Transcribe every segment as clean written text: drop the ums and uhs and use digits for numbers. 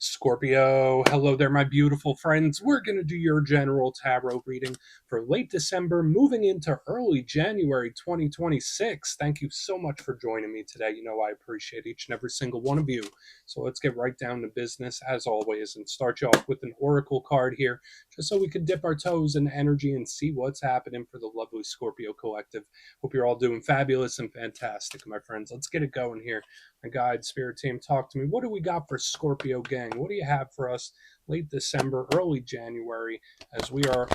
Scorpio, hello there, my beautiful friends. We're going to do your general tarot reading for late December, moving into early January 2026. Thank you so much for joining me today. You know, I appreciate each and every single one of you. So let's get right down to business, as always, and start you off with an oracle card here, just so we can dip our toes in energy and see what's happening for the lovely Scorpio collective. Hope you're all doing fabulous and fantastic, my friends. Let's get it going here. My guide spirit team, talk to me. What do we got for Scorpio gang? What do you have for us late December, early January, as we are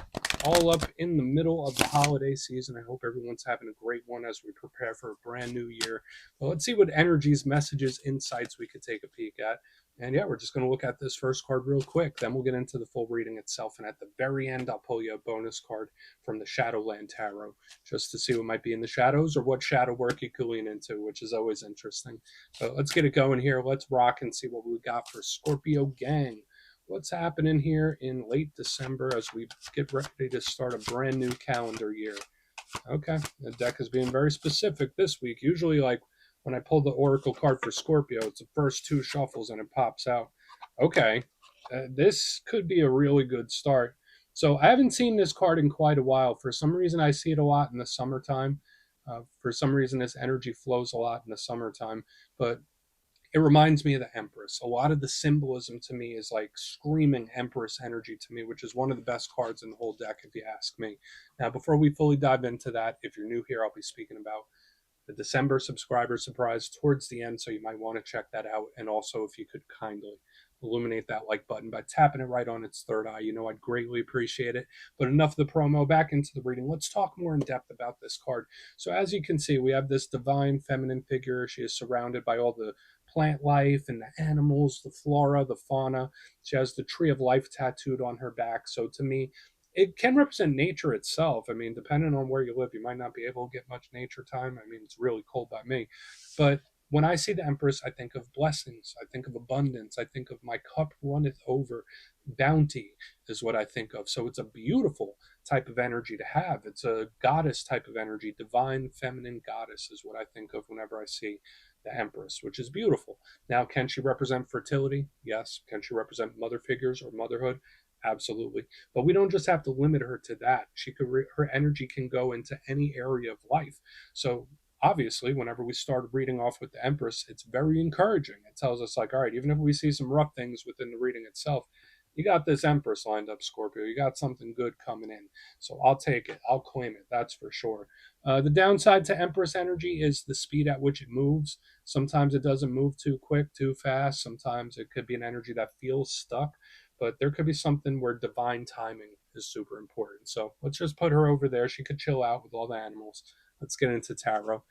all up in the middle of the holiday season? I hope everyone's having a great one as we prepare for a brand new year. Well, let's see what energies, messages, insights we could take a peek at. And yeah, we're just going to look at this first card real quick. Then we'll get into the full reading itself. And at the very end, I'll pull you a bonus card from the Shadowland Tarot, just to see what might be in the shadows or what shadow work you could lean into, which is always interesting. So let's get it going here. Let's rock and see what we got for Scorpio gang. What's happening here in late December as we get ready to start a brand new calendar year? Okay, the deck is being very specific this week. Usually, like when I pull the oracle card for Scorpio, it's the first two shuffles and it pops out. Okay, this could be a really good start. So I haven't seen this card in quite a while. For some reason, I see it a lot in the summertime. For some reason, this energy flows a lot in the summertime. But it reminds me of the Empress. A lot of the symbolism to me is like screaming Empress energy to me, which is one of the best cards in the whole deck, if you ask me. Now, before we fully dive into that, if you're new here, I'll be speaking about the December subscriber surprise towards the end, so you might want to check that out. And also, if you could kindly illuminate that like button by tapping it right on its third eye, you know, I'd greatly appreciate it. But enough of the promo, back into the reading. Let's talk more in depth about this card. So as you can see, we have this divine feminine figure. She is surrounded by all the plant life and the animals, the flora, the fauna. She has the tree of life tattooed on her back. So to me, it can represent nature itself. I mean, depending on where you live, you might not be able to get much nature time. I mean, it's really cold by me. But when I see the Empress, I think of blessings. I think of abundance. I think of my cup runneth over. Bounty is what I think of. So it's a beautiful type of energy to have. It's a goddess type of energy. Divine feminine goddess is what I think of whenever I see the Empress, which is beautiful. Now, can she represent fertility? Yes. Can she represent mother figures or motherhood? Absolutely. But we don't just have to limit her to that. Her energy can go into any area of life. So obviously, whenever we start reading off with the Empress, it's very encouraging. It tells us like, all right, even if we see some rough things within the reading itself, you got this Empress lined up, Scorpio. You got something good coming in. So I'll take it. I'll claim it. That's for sure. The downside to Empress energy is the speed at which it moves. Sometimes it doesn't move too quick, too fast. Sometimes it could be an energy that feels stuck. But there could be something where divine timing is super important. So let's just put her over there. She could chill out with all the animals. Let's get into tarot.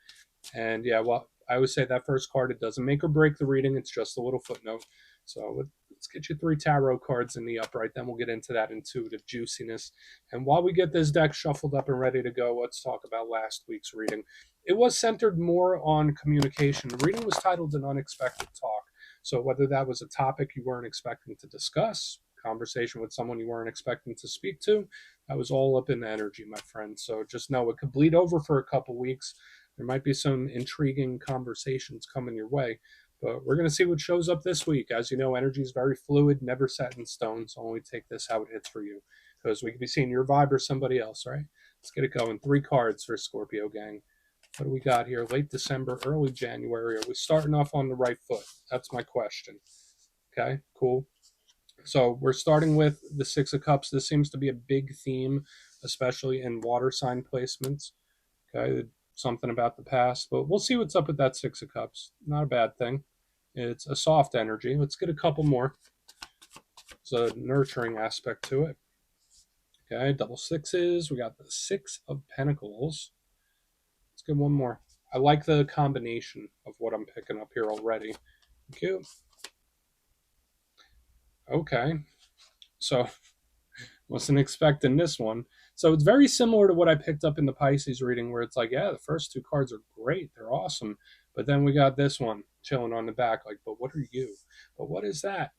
And yeah, well, I always say that first card, it doesn't make or break the reading. It's just a little footnote. So let's get you 3 tarot cards in the upright. Then we'll get into that intuitive juiciness. And while we get this deck shuffled up and ready to go, let's talk about last week's reading. It was centered more on communication. The reading was titled An Unexpected Talk. So whether that was a topic you weren't expecting to discuss, conversation with someone you weren't expecting to speak to, that was all up in the energy, my friend. So just know it could bleed over for a couple weeks. There might be some intriguing conversations coming your way, but we're going to see what shows up this week. As you know, energy is very fluid, never set in stone, so only take this how it hits for you, because we could be seeing your vibe or somebody else, right? Let's get it going. 3 cards for Scorpio gang. What do we got here? Late December, early January. Are we starting off on the right foot? That's my question. Okay, cool. So we're starting with the 6 of Cups. This seems to be a big theme, especially in water sign placements. Okay, something about the past, but we'll see what's up with that 6 of Cups. Not a bad thing. It's a soft energy. Let's get a couple more. There's a nurturing aspect to it. Okay, double sixes. We got the 6 of Pentacles. Let's get one more. I like the combination of what I'm picking up here already. Thank you. Okay, so wasn't expecting this one. So it's very similar to what I picked up in the Pisces reading, where it's like, yeah, the first 2 cards are great. They're awesome. But then we got this one chilling on the back, like, but what are you? But what is that?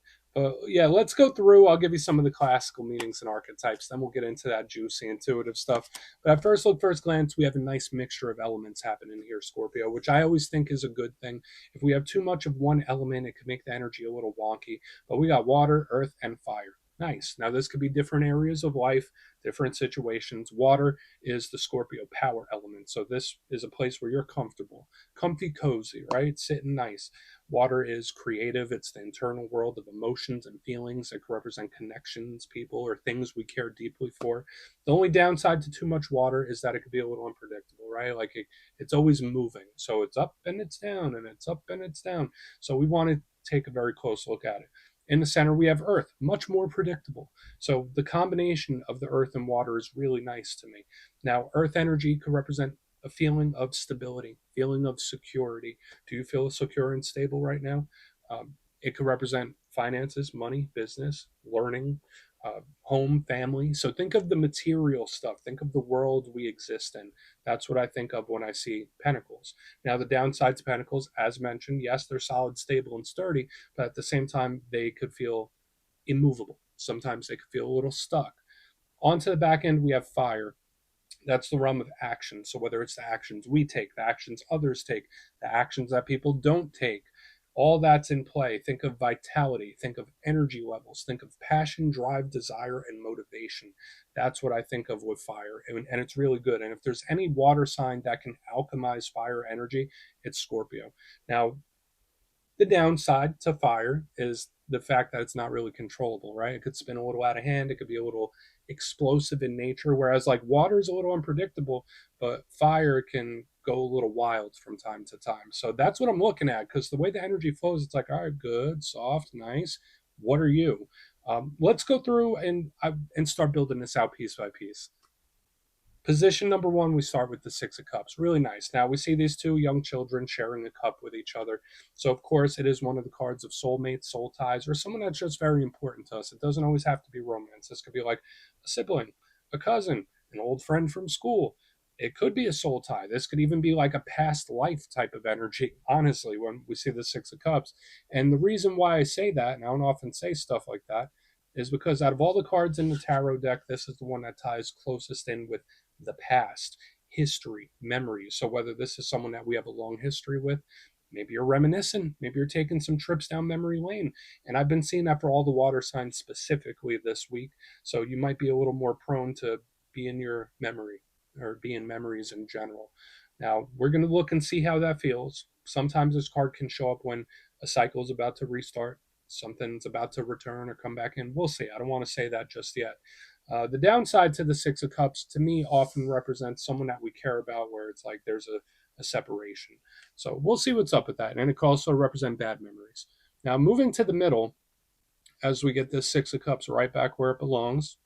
Yeah, let's go through. I'll give you some of the classical meanings and archetypes. Then we'll get into that juicy, intuitive stuff. But at first look, first glance, we have a nice mixture of elements happening here, Scorpio, which I always think is a good thing. If we have too much of one element, it can make the energy a little wonky. But we got water, earth, and fire. Nice. Now, this could be different areas of life, different situations. Water is the Scorpio power element. So, this is a place where you're comfortable, comfy, cozy, right? Sitting nice. Water is creative. It's the internal world of emotions and feelings. It can represent connections, people, or things we care deeply for. The only downside to too much water is that it could be a little unpredictable, right? Like it's always moving. So it's up and it's down and it's up and it's down. So we want to take a very close look at it. In the center, we have earth, much more predictable. So the combination of the earth and water is really nice to me. Now, earth energy could represent a feeling of stability, feeling of security. Do you feel secure and stable right now? It could represent finances, money, business, learning, home, family. So think of the material stuff. Think of the world we exist in. That's what I think of when I see pentacles. Now, the downside to pentacles, as mentioned, yes, they're solid, stable, and sturdy, but at the same time, they could feel immovable. Sometimes they could feel a little stuck. On to the back end, we have fire. That's the realm of action. So whether it's the actions we take, the actions others take, the actions that people don't take, all that's in play. Think of vitality, think of energy levels, think of passion, drive, desire, and motivation. That's what I think of with fire, and it's really good. And if there's any water sign that can alchemize fire energy, it's Scorpio. Now, the downside to fire is the fact that it's not really controllable, right? It could spin a little out of hand. It could be a little explosive in nature, whereas like water is a little unpredictable, but fire can go a little wild from time to time. So that's what I'm looking at because the way the energy flows, it's like, all right, good, soft, nice. What are you? Let's go through and start building this out piece by piece. Position number one, we start with the Six of Cups. Really nice. Now we see these two young children sharing a cup with each other. So, of course, it is one of the cards of soulmates, soul ties, or someone that's just very important to us. It doesn't always have to be romance. This could be like a sibling, a cousin, an old friend from school. It could be a soul tie. This could even be like a past life type of energy, honestly, when we see the Six of Cups. And the reason why I say that, and I don't often say stuff like that, is because out of all the cards in the tarot deck, this is the one that ties closest in with the past, history, memories. So whether this is someone that we have a long history with, maybe you're reminiscing, maybe you're taking some trips down memory lane. And I've been seeing that for all the water signs specifically this week. So you might be a little more prone to be in your memory or be in memories in general. Now, we're going to look and see how that feels. Sometimes this card can show up when a cycle is about to restart, something's about to return or come back in. We'll see. I don't want to say that just yet. The downside to the Six of Cups, to me, often represents someone that we care about, where it's like there's a separation. So we'll see what's up with that. And it can also represent bad memories. Now, moving to the middle, as we get this Six of Cups right back where it belongs,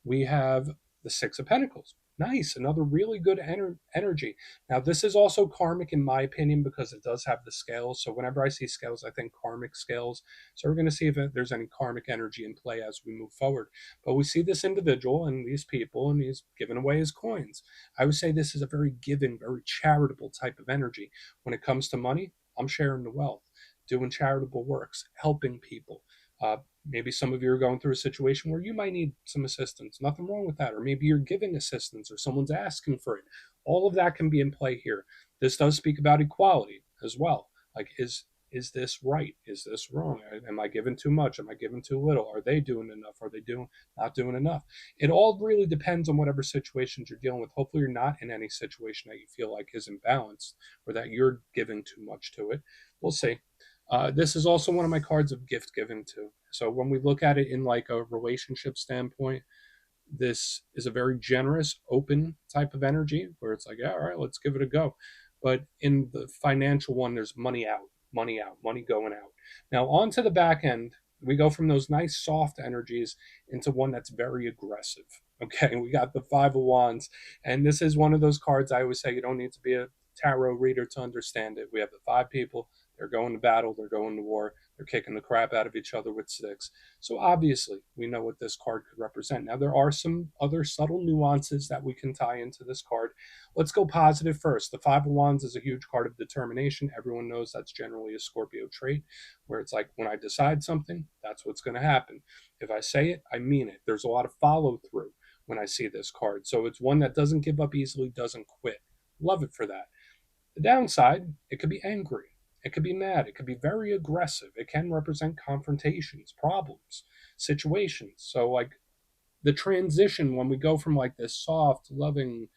we have the Six of Pentacles. Nice, another really good energy. Now, this is also karmic in my opinion because it does have the scales. So, whenever I see scales, I think karmic scales. So, we're going to see if there's any karmic energy in play as we move forward. But we see this individual and these people, and he's giving away his coins. I would say this is a very giving, very charitable type of energy. When it comes to money, I'm sharing the wealth, doing charitable works, helping people. Uh, Maybe some of you are going through a situation where you might need some assistance. Nothing wrong with that. Or maybe you're giving assistance or someone's asking for it. All of that can be in play here. This does speak about equality as well. Like, is this right? Is this wrong? Am I giving too much? Am I giving too little? Are they doing enough? Are they doing not doing enough? It all really depends on whatever situations you're dealing with. Hopefully you're not in any situation that you feel like is imbalanced or that you're giving too much to it. We'll see. This is also one of my cards of gift giving too. So when we look at it in like a relationship standpoint, this is a very generous, open type of energy where it's like, yeah, all right, let's give it a go. But in the financial one, there's money out, money out, money going out. Now on to the back end, we go from those nice soft energies into one that's very aggressive. Okay, we got the Five of Wands, and this is one of those cards I always say you don't need to be a tarot reader to understand it. We have the five people, they're going to battle, they're going to war. They're kicking the crap out of each other with sticks. So obviously, we know what this card could represent. Now, there are some other subtle nuances that we can tie into this card. Let's go positive first. The Five of Wands is a huge card of determination. Everyone knows that's generally a Scorpio trait, where it's like, when I decide something, that's what's going to happen. If I say it, I mean it. There's a lot of follow through when I see this card. So it's one that doesn't give up easily, doesn't quit. Love it for that. The downside, it could be angry. It could be mad. It could be very aggressive. It can represent confrontations, problems, situations. So, like, the transition when we go from like this soft, loving,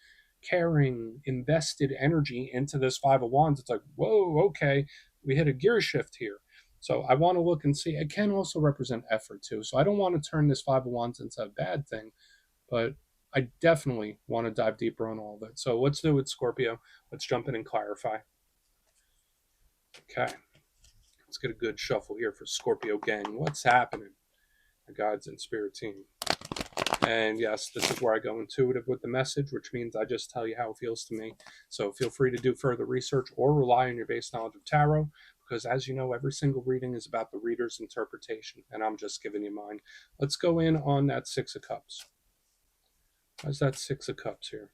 caring, invested energy into this Five of Wands, it's like, whoa, okay, we hit a gear shift here. So I want to look and see. It can also represent effort too. So I don't want to turn this Five of Wands into a bad thing, but I definitely want to dive deeper on all of it. So let's do it, Scorpio. Let's jump in and clarify. Okay. Let's get a good shuffle here for Scorpio gang. What's happening? The Gods and Spirit team. And yes, this is where I go intuitive with the message, which means I just tell you how it feels to me. So feel free to do further research or rely on your base knowledge of tarot, because as you know, every single reading is about the reader's interpretation, and I'm just giving you mine. Let's go in on that Six of Cups. Why's that Six of Cups here?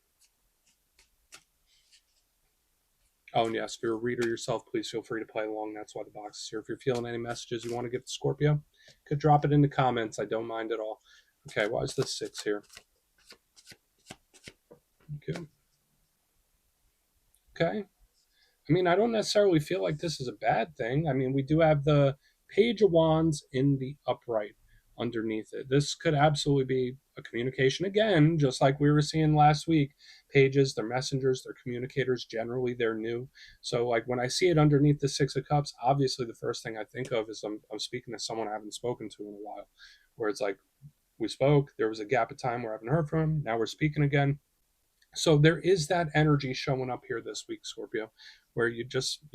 Oh, and yes, if you're a reader yourself, please feel free to play along. That's why the box is here. If you're feeling any messages you want to give to Scorpio, could drop it in the comments. I don't mind at all. Okay, why is this 6 here? Okay. Okay. I mean, I don't necessarily feel like this is a bad thing. I mean, we do have the Page of Wands in the upright underneath it. This could absolutely be a communication again, just like we were seeing last week. Pages, they're messengers, they're communicators. Generally, they're new. So, like, when I see it underneath the Six of Cups, obviously the first thing I think of is I'm speaking to someone I haven't spoken to in a while, where it's like, we spoke, there was a gap of time where I haven't heard from him, now we're speaking again. So there is that energy showing up here this week, Scorpio, where you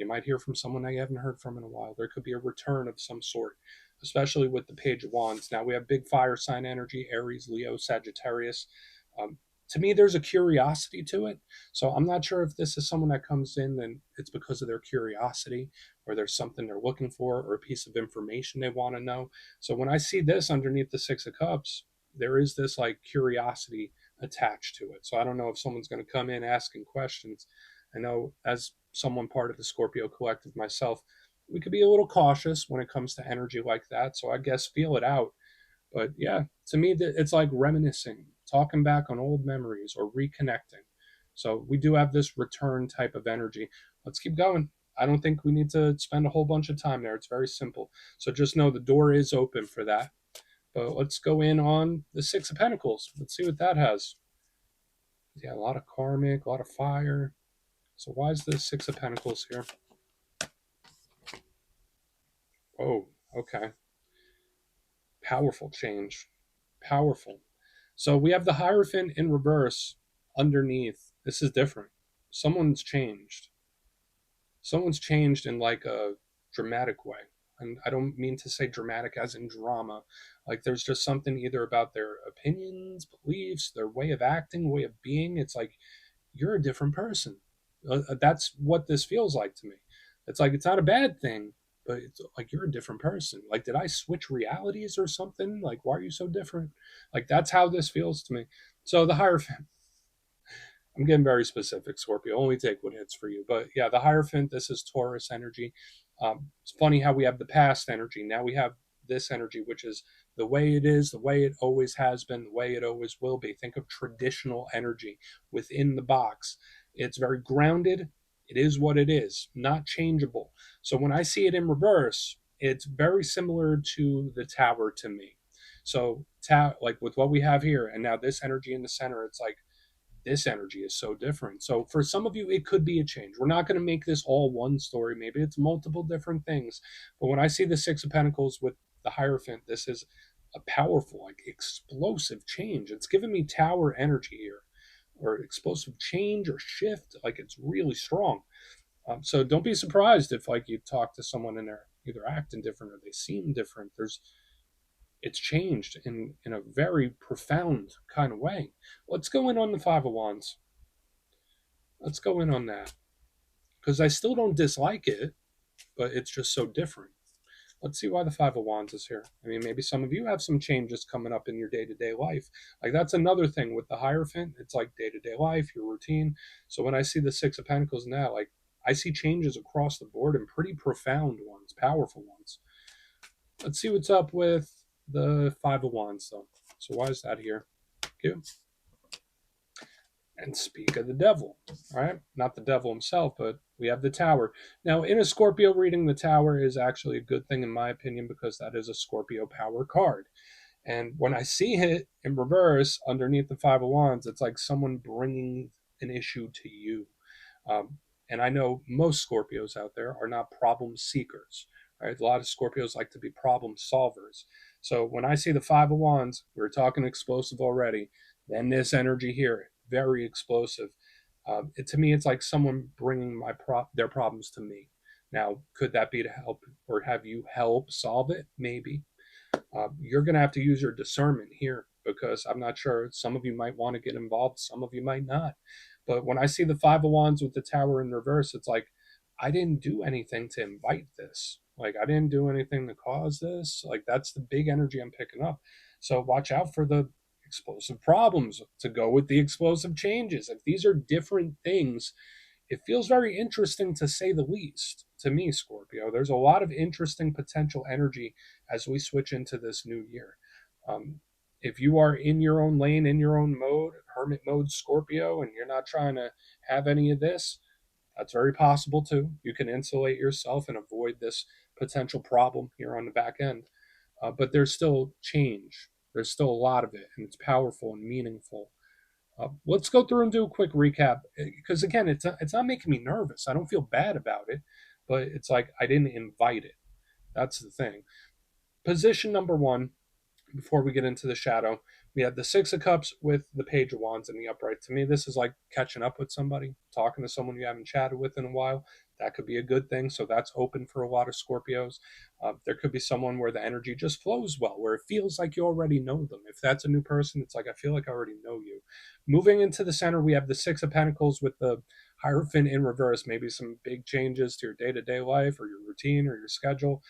might hear from someone that you haven't heard from in a while. There could be a return of some sort, especially with the Page of Wands. Now we have big fire sign energy: Aries, Leo, Sagittarius. To me, there's a curiosity to it. So I'm not sure if this is someone that comes in and it's because of their curiosity, or there's something they're looking for, or a piece of information they want to know. So when I see this underneath the Six of Cups, there is this like curiosity attached to it. So I don't know if someone's going to come in asking questions. I know, as someone part of the Scorpio collective myself, we could be a little cautious when it comes to energy like that. So I guess feel it out. But yeah, to me, it's like reminiscing, talking back on old memories, or reconnecting. So we do have this return type of energy. Let's keep going. I don't think we need to spend a whole bunch of time there. It's very simple. So just know the door is open for that. But let's go in on the Six of Pentacles. Let's see what that has. Yeah, a lot of karmic, a lot of fire. So why is the Six of Pentacles here? Oh, okay. Powerful change. Powerful. So we have the Hierophant in reverse underneath. This is different. Someone's changed. Someone's changed in like a dramatic way. And I don't mean to say dramatic as in drama. Like, there's just something either about their opinions, beliefs, their way of acting, way of being. It's like, you're a different person. That's what this feels like to me. It's like, it's not a bad thing, but it's like, you're a different person. Like, did I switch realities or something? Like, why are you so different? Like, that's how this feels to me. So the Hierophant, I'm getting very specific, Scorpio. Only take what hits for you. But yeah, the Hierophant, this is Taurus energy. It's funny how we have the past energy. Now we have this energy, which is the way it is, the way it always has been, the way it always will be. Think of traditional energy within the box. It's very grounded. It is what it is, not changeable. So when I see it in reverse, it's very similar to the Tower to me. So, like with what we have here, and now this energy in the center, it's like, this energy is so different. So for some of you, it could be a change. We're not going to make this all one story. Maybe it's multiple different things. But when I see the Six of Pentacles with the Hierophant, this is a powerful, like, explosive change. It's giving me Tower energy here, or explosive change or shift. Like, it's really strong. So don't be surprised if, like, you talk to someone and they're either acting different or they seem different. It's changed in a very profound kind of way. Let's go in on the Five of Wands. Let's go in on that, because I still don't dislike it, but it's just so different. Let's see why the Five of Wands is here. I mean, maybe some of you have some changes coming up in your day-to-day life. Like, that's another thing with the Hierophant. It's like day-to-day life, your routine. So when I see the Six of Pentacles now, like, I see changes across the board and pretty profound ones, powerful ones. Let's see what's up with the Five of Wands, though. So why is that here? Good. And speak of the devil, right? Not the devil himself, but we have the Tower. Now, in a Scorpio reading, the Tower is actually a good thing, in my opinion, because that is a Scorpio power card. And when I see it in reverse underneath the Five of Wands, it's like someone bringing an issue to you. Um, and I know most Scorpios out there are not problem seekers, right? A lot of Scorpios like to be problem solvers. So when I see the Five of Wands, we were talking explosive already, then this energy here, very explosive. To me, it's like someone bringing their problems to me. Now, could that be to help or have you help solve it? Maybe. You're going to have to use your discernment here because I'm not sure. Some of you might want to get involved, some of you might not. But when I see the Five of Wands with the Tower in reverse, it's like, I didn't do anything to invite this. Like, I didn't do anything to cause this. Like, that's the big energy I'm picking up. So watch out for the explosive problems to go with the explosive changes. If these are different things, it feels very interesting to say the least to me, Scorpio. There's a lot of interesting potential energy as we switch into this new year. If you are in your own lane, in your own mode, hermit mode, Scorpio, and you're not trying to have any of this, that's very possible too. You can insulate yourself and avoid this potential problem here on the back end. But there's still change. There's still a lot of it, and it's powerful and meaningful. Let's go through and do a quick recap because again, it's not making me nervous. I don't feel bad about it, but it's like I didn't invite it. That's the thing. Position number one, before we get into the shadow, we had the Six of Cups with the Page of Wands in the upright. To me, this is like catching up with somebody, talking to someone you haven't chatted with in a while. That could be a good thing. So that's open for a lot of Scorpios. There could be someone where the energy just flows well, where it feels like you already know them. If that's a new person, it's like, I feel like I already know you. Moving into the center, we have the Six of Pentacles with the Hierophant in reverse. Maybe some big changes to your day-to-day life or your routine or your schedule.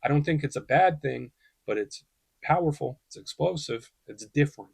I don't think it's a bad thing, but it's powerful, it's explosive, it's different.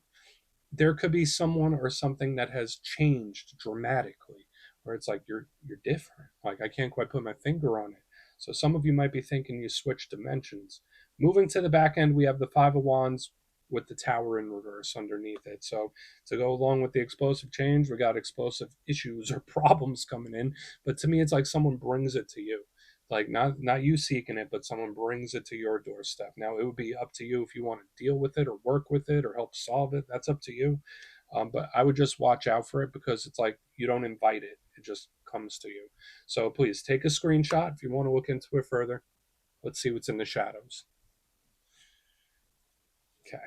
There could be someone or something that has changed dramatically, where it's like you're different. Like I can't quite put my finger on it. So some of you might be thinking you switch dimensions. Moving to the back end, we have the Five of Wands with the Tower in reverse underneath it. So to go along with the explosive change, we got explosive issues or problems coming in. But to me, it's like someone brings it to you, like not you seeking it, but someone brings it to your doorstep. Now it would be up to you if you want to deal with it or work with it or help solve it. That's up to you. But I would just watch out for it because it's like you don't invite it, it just comes to you. So please take a screenshot if you want to look into it further. Let's see what's in the shadows. Okay,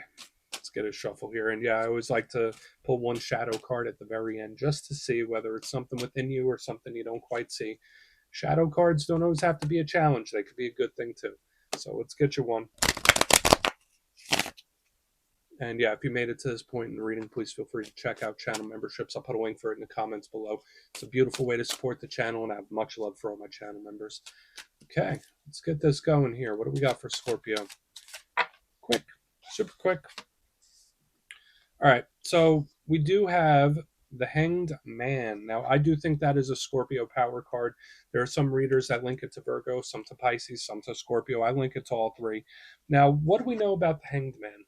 let's get a shuffle here. And yeah, I always like to pull one shadow card at the very end just to see whether it's something within you or something you don't quite see. Shadow cards don't always have to be a challenge. They could be a good thing too. So let's get you one. And yeah, if you made it to this point in the reading, please feel free to check out channel memberships. I'll put a link for it in the comments below. It's a beautiful way to support the channel, and I have much love for all my channel members. Okay, let's get this going here. What do we got for Scorpio? Quick, super quick. All right, so we do have the Hanged Man. Now, I do think that is a Scorpio power card. There are some readers that link it to Virgo, some to Pisces, some to Scorpio. I link it to all three. Now, what do we know about the Hanged Man?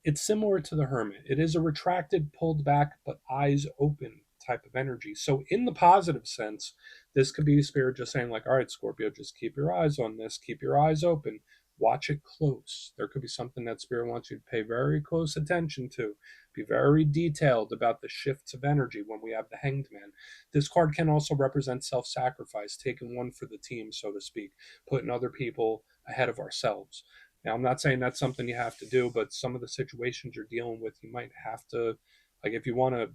It's similar to the Hermit. It is a retracted, pulled back, but eyes open type of energy. So, in the positive sense, this could be Spirit just saying, like, all right, Scorpio, just keep your eyes on this, keep your eyes open, watch it close. There could be something that Spirit wants you to pay very close attention to. Be very detailed about the shifts of energy when we have the Hanged Man. This card can also represent self sacrifice, taking one for the team, so to speak, putting other people ahead of ourselves. Now, I'm not saying that's something you have to do, but some of the situations you're dealing with, you might have to, like, if you want to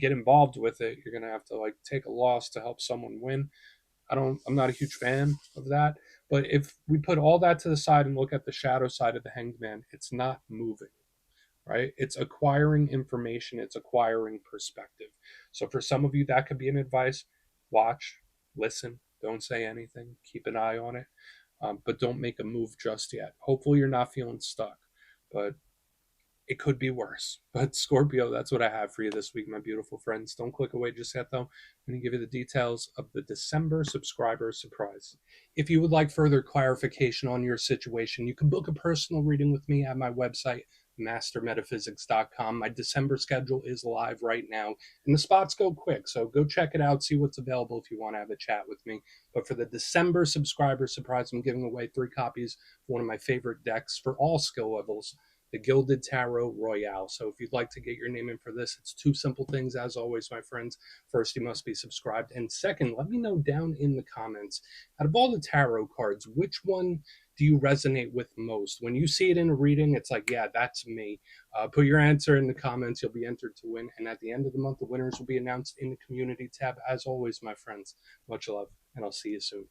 get involved with it, you're going to have to, like, take a loss to help someone win. I'm not a huge fan of that. But if we put all that to the side and look at the shadow side of the Hanged Man, it's not moving, right? It's acquiring information, it's acquiring perspective. So for some of you, that could be an advice. Watch, listen, don't say anything, keep an eye on it. but don't make a move just yet. Hopefully, you're not feeling stuck, but it could be worse. But Scorpio, that's what I have for you this week, my beautiful friends. Don't click away just yet, though. I'm going to give you the details of the December subscriber surprise. If you would like further clarification on your situation, you can book a personal reading with me at my website, mastermetaphysics.com. My December schedule is live right now, and the spots go quick, so go check it out, see what's available if you want to have a chat with me. But for the December subscriber surprise, I'm giving away 3 copies of one of my favorite decks for all skill levels, the Gilded Tarot Royale. So if you'd like to get your name in for this, it's 2 simple things, as always, my friends. First, you must be subscribed. And second, let me know down in the comments, out of all the tarot cards, which one do you resonate with most? When you see it in a reading, it's like, yeah, that's me. Put your answer in the comments. You'll be entered to win. And at the end of the month, the winners will be announced in the community tab. As always, my friends, much love, and I'll see you soon.